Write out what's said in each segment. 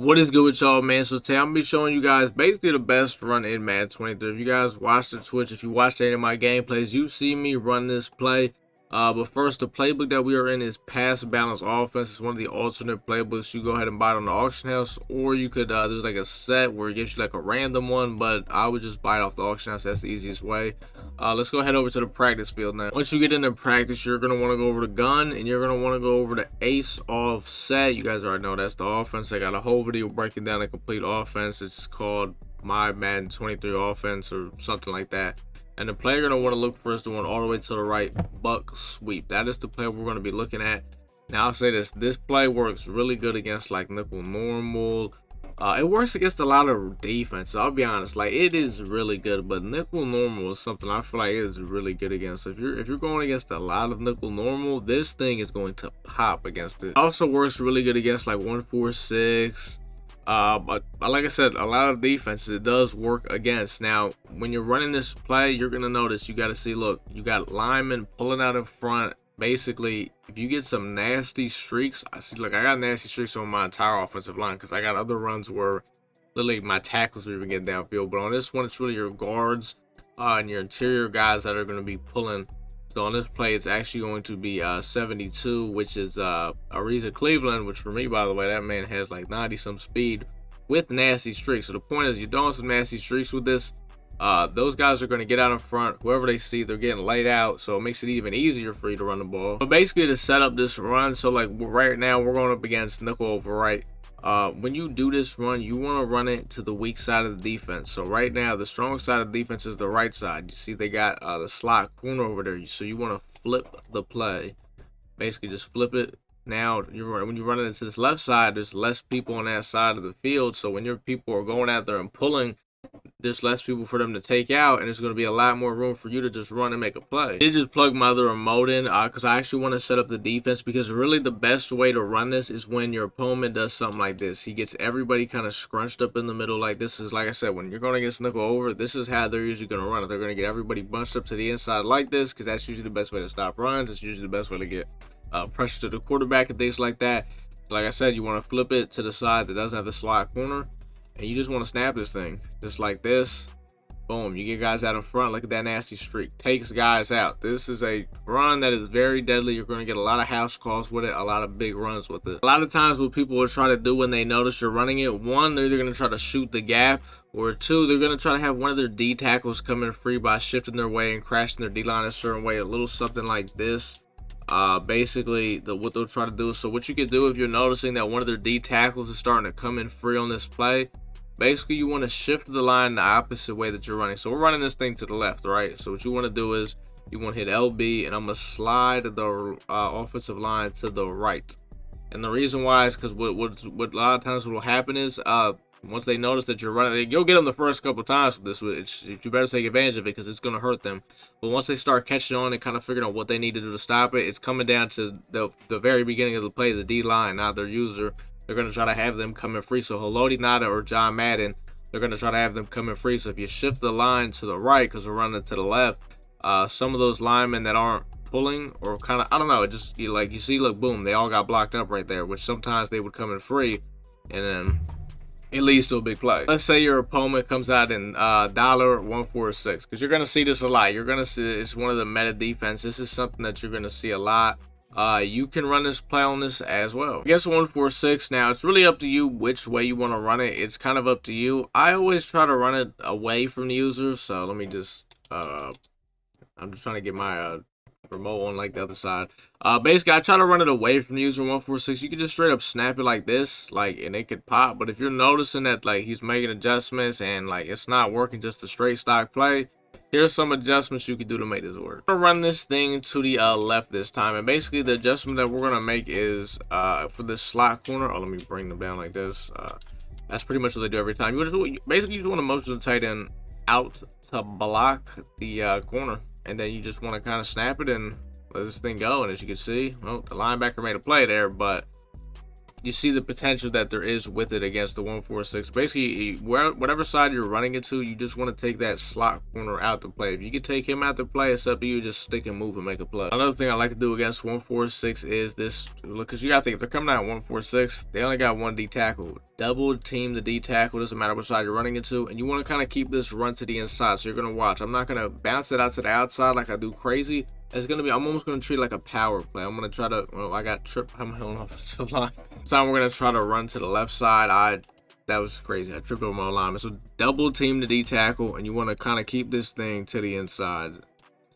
What is good with y'all, man? So today I'm gonna be showing you guys basically the best run in Madden 23. If you guys watch the Twitch, if you watched any of my gameplays, you see me run this play. But first, the playbook that we are in is pass balance offense. It's one of the alternate playbooks. You go ahead and buy it on the auction house, or you could there's like a set where it gives you like a random one, but I would just buy it off the auction house. That's the easiest way. Let's go head over to the practice field now. Once you get into practice, you're gonna want to go over the gun, and you're gonna want to go over the ace offset. You guys already know that's the offense. I got a whole video breaking down a complete offense. It's called my Madden 23 offense or something like that. And the play you're going to want to look for is the one all the way to the right, buck sweep. That is the play we're going to be looking at. Now, I'll say this play works really good against like nickel normal. It works against a lot of defense. I'll be honest, like it is really good, but nickel normal is something I feel like is really good against. If you're going against a lot of nickel normal, this thing is going to pop against it. It also works really good against like 146. But like I said, a lot of defenses it does work against. Now, when you're running this play, you're gonna notice you got to see. Look, you got linemen pulling out in front. Basically, if you get some nasty streaks, I see. Look, I got nasty streaks on my entire offensive line because I got other runs where literally my tackles are even getting downfield. But on this one, it's really your guards and your interior guys that are going to be pulling. So on this play, it's actually going to be 72, which is Ariza Cleveland, which for me, by the way, that man has like 90 some speed with nasty streaks. So the point is, you're throwing some nasty streaks with this. Those guys are going to get out in front. Whoever they see, they're getting laid out, so it makes it even easier for you to run the ball. But basically, to set up this run, so like right now, we're going up against nickel over right. When you do this run, you want to run it to the weak side of the defense. So right now, the strong side of the defense is the right side. You see they got the slot corner over there. So you want to flip the play. Basically, just flip it. Now, when you're running into this left side, there's less people on that side of the field. So when your people are going out there and pulling, there's less people for them to take out, and there's going to be a lot more room for you to just run and make a play. I did just plug my other remote in because I actually want to set up the defense, because really the best way to run this is when your opponent does something like this. He gets everybody kind of scrunched up in the middle. Like this is, like I said, when you're going to get nickel over, this is how they're usually going to run it. They're going to get everybody bunched up to the inside like this, because that's usually the best way to stop runs. It's usually the best way to get pressure to the quarterback and things like that. So like I said, you want to flip it to the side that doesn't have the slot corner. And you just want to snap this thing just like this. Boom, you get guys out in front. Look at that nasty streak, takes guys out. This is a run that is very deadly. You're going to get a lot of house calls with it, a lot of big runs with it. A lot of times what people will try to do when they notice you're running it, one, they're either going to try to shoot the gap, or two, they're going to try to have one of their D tackles come in free by shifting their way and crashing their D line a certain way, a little something like this. Basically what they'll try to do. So what you can do if you're noticing that one of their D tackles is starting to come in free on this play, basically, you want to shift the line the opposite way that you're running. So we're running this thing to the left, right? So what you want to do is you want to hit LB, and I'm going to slide the offensive line to the right. And the reason why is because what a lot of times what will happen is once they notice that you're running, you'll get them the first couple times with this, which you better take advantage of it because it's going to hurt them. But once they start catching on and kind of figuring out what they need to do to stop it, it's coming down to the very beginning of the play, the D line, not their user. They're going to try to have them coming free. So Haloti Nada or John Madden, they're going to try to have them coming free. So if you shift the line to the right, because we're running to the left, some of those linemen that aren't pulling or kind of, I don't know, it just, you see, look, boom, they all got blocked up right there, which sometimes they would come in free, and then it leads to a big play. Let's say your opponent comes out in $146, because you're going to see this a lot. You're going to see it's one of the meta defense. This is something that you're going to see a lot. You can run this play on this as well. Against 146, now it's really up to you which way you want to run it. It's kind of up to you. I always try to run it away from the user. So let me just, I'm just trying to get my remote on like the other side. Basically, I try to run it away from the user 146. You can just straight up snap it like this, like, and it could pop. But if you're noticing that like he's making adjustments and like it's not working, just a straight stock play, here's some adjustments you can do to make this work. I'm gonna run this thing to the left this time, and basically the adjustment that we're gonna make is for this slot corner. Oh, let me bring them down like this. That's pretty much what they do every time. Basically you just want to motion the tight end out to block the corner, and then you just want to kind of snap it and let this thing go. And as you can see, well, the linebacker made a play there, but you see the potential that there is with it against the 146. Basically, whatever side you're running into, you just want to take that slot corner out to play. If you can take him out to play, it's up to you. Just stick and move and make a play. Another thing I like to do against 146 is this. Look, because you got to think, if they're coming out 146, they only got one D tackle. Double team the D tackle, doesn't matter which side you're running into, and you want to kind of keep this run to the inside. So you're going to watch. I'm not going to bounce it out to the outside like I do crazy. It's gonna be, I'm almost gonna treat it like a power play. I'm gonna try to, well, I got tripped. I'm on offensive line. So we're gonna try to run to the left side. That was crazy. I tripped over my alignment. So double team the D tackle, and you want to kind of keep this thing to the inside.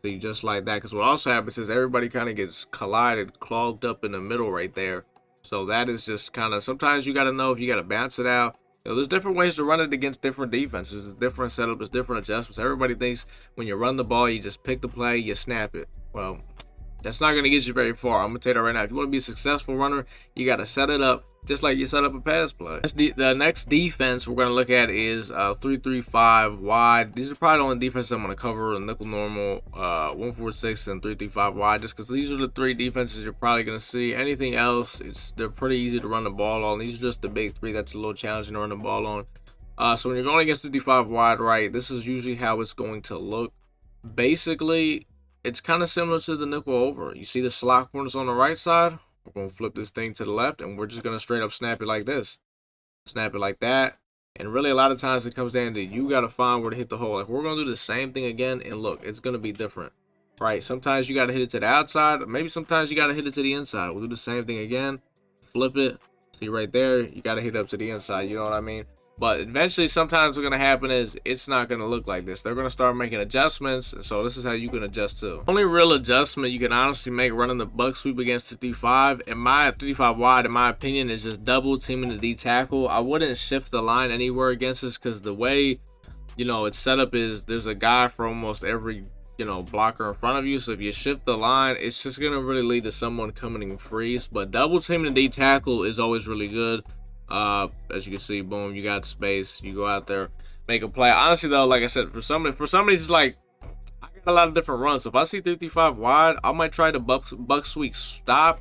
See, just like that. Because what also happens is everybody kind of gets collided, clogged up in the middle right there. So that is just kind of, sometimes you got to know if you got to bounce it out. You know, there's different ways to run it against different defenses. There's different setups, there's different adjustments. Everybody thinks when you run the ball, you just pick the play, you snap it. Well, that's not going to get you very far. I'm going to tell you that right now. If you want to be a successful runner, you got to set it up just like you set up a pass play. The next defense we're going to look at is 3-3-5 wide. These are probably the only defenses I'm going to cover: nickel normal, 146, and 3-3-5 wide, just because these are the three defenses you're probably going to see. Anything else, they're pretty easy to run the ball on. These are just the big three that's a little challenging to run the ball on. So when you're going against 3-5 wide right, this is usually how it's going to look. Basically, it's kind of similar to the nickel over. You see the slot corners on the right side? We're going to flip this thing to the left, and we're just going to straight up snap it like this. Snap it like that. And really, a lot of times it comes down to you got to find where to hit the hole. Like, we're going to do the same thing again, and look, it's going to be different. Right? Sometimes you got to hit it to the outside. Maybe sometimes you got to hit it to the inside. We'll do the same thing again. Flip it. See right there? You got to hit up to the inside. You know what I mean? But eventually, sometimes what's going to happen is it's not going to look like this. They're going to start making adjustments. So this is how you can adjust too. Only real adjustment you can honestly make running the buck sweep against 55, in my 55 wide, in my opinion, is just double teaming the D tackle. I wouldn't shift the line anywhere against this, because the way, you know, it's set up is there's a guy for almost every, you know, blocker in front of you. So if you shift the line, it's just going to really lead to someone coming in freeze. But double teaming the D tackle is always really good. As you can see, boom, you got space, you go out there, make a play. Honestly though, like I said, for somebody just like, I got a lot of different runs. So if I see 3-5 wide, I might try the buck sweep stock.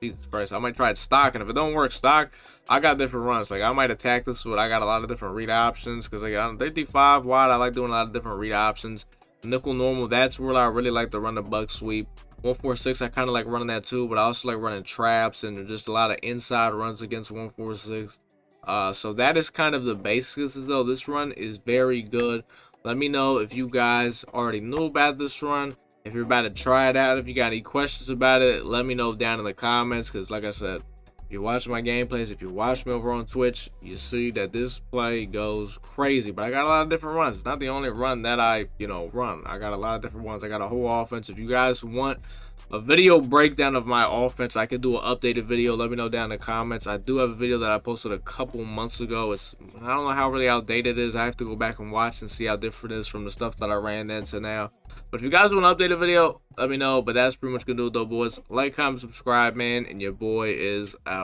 Jesus Christ, I might try it stock, and if it don't work stock, I got different runs. Like, I might attack this, but I got a lot of different read options, because like on 3-5 wide, I like doing a lot of different read options. Nickel normal, that's where I really like to run the buck sweep. 146, I kind of like running that too, but I also like running traps, and there's just a lot of inside runs against 146. So that is kind of the basics, though. This run is very good. Let me know if you guys already knew about this run, if you're about to try it out. If you got any questions about it, let me know down in the comments, because like I said, if you watch my gameplays, if you watch me over on Twitch, you see that this play goes crazy. But I got a lot of different runs. It's not the only run that I, run. I got a lot of different ones. I got a whole offense. If you guys want a video breakdown of my offense, I could do an updated video. Let me know down in the comments. I do have a video that I posted a couple months ago. I don't know how really outdated it is. I have to go back and watch and see how different it is from the stuff that I ran into now. But if you guys want an updated video, let me know. But that's pretty much gonna do it though, boys. Like, comment, subscribe, man, and your boy is out.